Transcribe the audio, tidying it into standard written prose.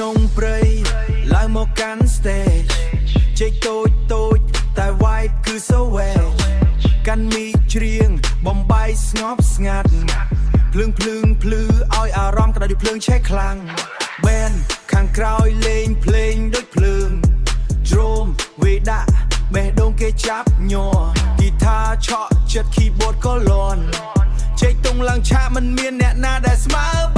ក្នុងព្រៃឡើងមកកាន់ stage ជ័យតូចតែ vibe គឺ so well កាន់មីច្រៀងបំបីស្ងប់ស្ងាត់ភ្លើងភ្លឺឲ្យអារម្មណ៍ក្តៅដូចភ្លើងឆេះខ្លាំង band ខាងក្រោយលេងភ្លេងដូចភ្លើង drum វាដាក់បេះដូងគេចាប់ញ័រ guitar ឆក់ចិត្ត keyboard ក៏លន់ជ័យតុងឡើងឆាកមិនមានអ្នកណាដែលស្មើ